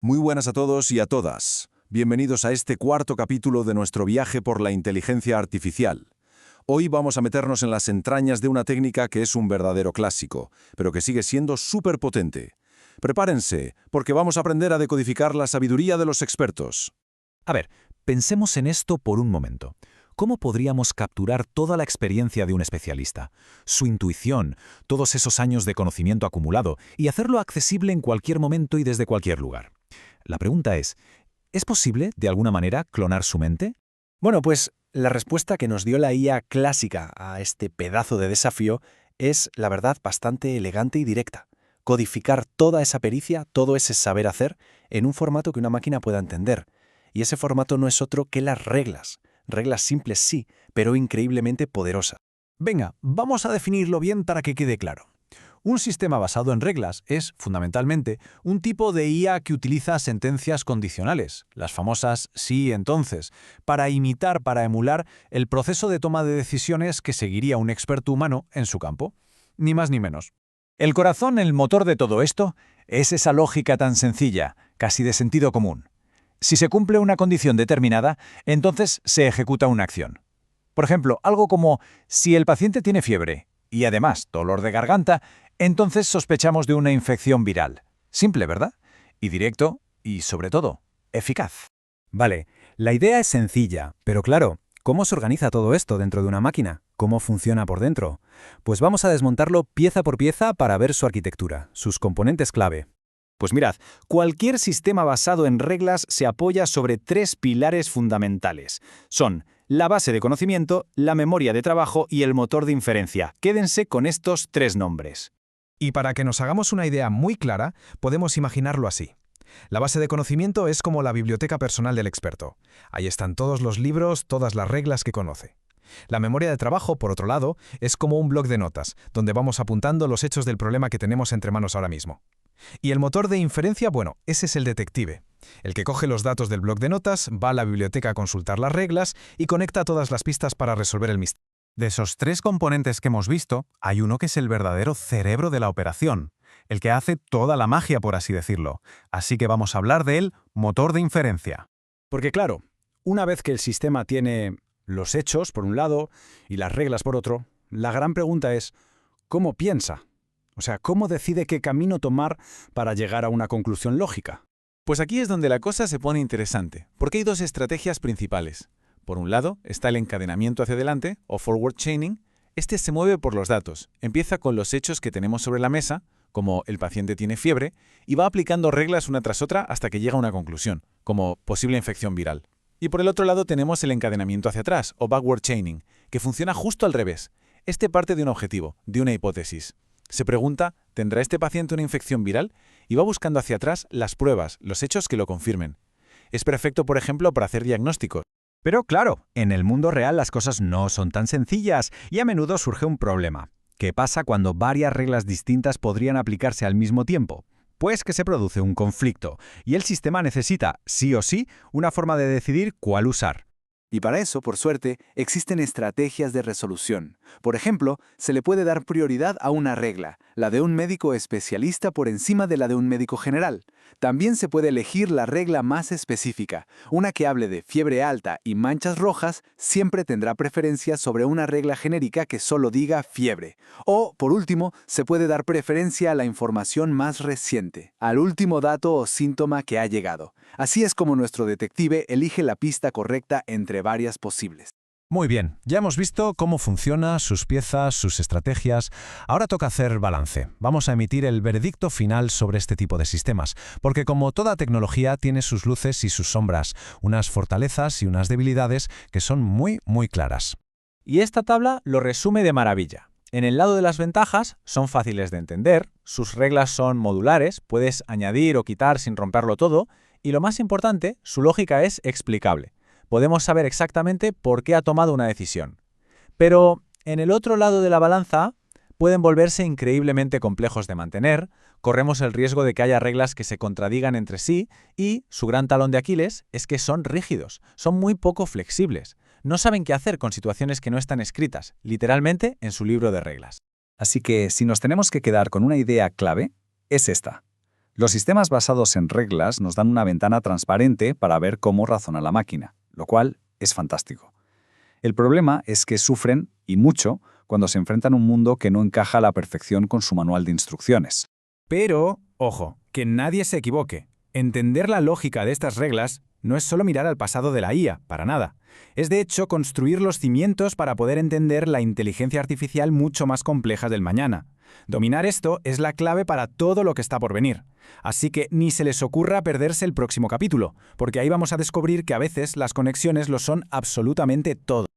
Muy buenas a todos y a todas. Bienvenidos a este cuarto capítulo de nuestro viaje por la inteligencia artificial. Hoy vamos a meternos en las entrañas de una técnica que es un verdadero clásico, pero que sigue siendo súper potente. Prepárense, porque vamos a aprender a decodificar la sabiduría de los expertos. A ver, pensemos en esto por un momento. ¿Cómo podríamos capturar toda la experiencia de un especialista, su intuición, todos esos años de conocimiento acumulado y hacerlo accesible en cualquier momento y desde cualquier lugar? La pregunta ¿es posible, de alguna manera, clonar su mente? Bueno, pues la respuesta que nos dio la IA clásica a este pedazo de desafío es, la verdad, bastante elegante y directa. Codificar toda esa pericia, todo ese saber hacer, en un formato que una máquina pueda entender. Y ese formato no es otro que las reglas. Reglas simples sí, pero increíblemente poderosas. Venga, vamos a definirlo bien para que quede claro. Un sistema basado en reglas es, fundamentalmente, un tipo de IA que utiliza sentencias condicionales, las famosas sí entonces, para emular el proceso de toma de decisiones que seguiría un experto humano en su campo. Ni más ni menos. El corazón, el motor de todo esto, es esa lógica tan sencilla, casi de sentido común. Si se cumple una condición determinada, entonces se ejecuta una acción. Por ejemplo, algo como si el paciente tiene fiebre y además dolor de garganta, entonces sospechamos de una infección viral. Simple, ¿verdad? Y directo y, sobre todo, eficaz. Vale, la idea es sencilla, pero claro, ¿cómo se organiza todo esto dentro de una máquina? ¿Cómo funciona por dentro? Pues vamos a desmontarlo pieza por pieza para ver su arquitectura, sus componentes clave. Pues mirad, cualquier sistema basado en reglas se apoya sobre tres pilares fundamentales. Son la base de conocimiento, la memoria de trabajo y el motor de inferencia. Quédense con estos tres nombres. Y para que nos hagamos una idea muy clara, podemos imaginarlo así. La base de conocimiento es como la biblioteca personal del experto. Ahí están todos los libros, todas las reglas que conoce. La memoria de trabajo, por otro lado, es como un bloc de notas, donde vamos apuntando los hechos del problema que tenemos entre manos ahora mismo. Y el motor de inferencia, bueno, ese es el detective. El que coge los datos del bloc de notas, va a la biblioteca a consultar las reglas y conecta todas las pistas para resolver el misterio. De esos tres componentes que hemos visto, hay uno que es el verdadero cerebro de la operación, el que hace toda la magia, por así decirlo. Así que vamos a hablar del motor de inferencia. Porque claro, una vez que el sistema tiene los hechos, por un lado, y las reglas, por otro, la gran pregunta es, ¿cómo piensa? O sea, ¿cómo decide qué camino tomar para llegar a una conclusión lógica? Pues aquí es donde la cosa se pone interesante, porque hay dos estrategias principales. Por un lado, está el encadenamiento hacia adelante, o forward chaining. Este se mueve por los datos. Empieza con los hechos que tenemos sobre la mesa, como el paciente tiene fiebre, y va aplicando reglas una tras otra hasta que llega a una conclusión, como posible infección viral. Y por el otro lado tenemos el encadenamiento hacia atrás, o backward chaining, que funciona justo al revés. Este parte de un objetivo, de una hipótesis. Se pregunta, ¿tendrá este paciente una infección viral? Y va buscando hacia atrás las pruebas, los hechos que lo confirmen. Es perfecto, por ejemplo, para hacer diagnósticos. Pero claro, en el mundo real las cosas no son tan sencillas y a menudo surge un problema. ¿Qué pasa cuando varias reglas distintas podrían aplicarse al mismo tiempo? Pues que se produce un conflicto y el sistema necesita, sí o sí, una forma de decidir cuál usar. Y para eso, por suerte, existen estrategias de resolución. Por ejemplo, se le puede dar prioridad a una regla, la de un médico especialista por encima de la de un médico general. También se puede elegir la regla más específica. Una que hable de fiebre alta y manchas rojas siempre tendrá preferencia sobre una regla genérica que solo diga fiebre. O, por último, se puede dar preferencia a la información más reciente, al último dato o síntoma que ha llegado. Así es como nuestro detective elige la pista correcta entre varias posibles. Muy bien, ya hemos visto cómo funciona, sus piezas, sus estrategias. Ahora toca hacer balance. Vamos a emitir el veredicto final sobre este tipo de sistemas, porque como toda tecnología tiene sus luces y sus sombras, unas fortalezas y unas debilidades que son muy, muy claras. Y esta tabla lo resume de maravilla. En el lado de las ventajas, son fáciles de entender, sus reglas son modulares, puedes añadir o quitar sin romperlo todo, y lo más importante, su lógica es explicable. Podemos saber exactamente por qué ha tomado una decisión. Pero en el otro lado de la balanza pueden volverse increíblemente complejos de mantener, corremos el riesgo de que haya reglas que se contradigan entre sí y su gran talón de Aquiles es que son rígidos, son muy poco flexibles. No saben qué hacer con situaciones que no están escritas, literalmente en su libro de reglas. Así que si nos tenemos que quedar con una idea clave, es esta. Los sistemas basados en reglas nos dan una ventana transparente para ver cómo razona la máquina, lo cual es fantástico. El problema es que sufren, y mucho, cuando se enfrentan a un mundo que no encaja a la perfección con su manual de instrucciones. Pero, ojo, que nadie se equivoque. Entender la lógica de estas reglas no es solo mirar al pasado de la IA, para nada. Es de hecho construir los cimientos para poder entender la inteligencia artificial mucho más compleja del mañana. Dominar esto es la clave para todo lo que está por venir. Así que ni se les ocurra perderse el próximo capítulo, porque ahí vamos a descubrir que a veces las conexiones lo son absolutamente todo.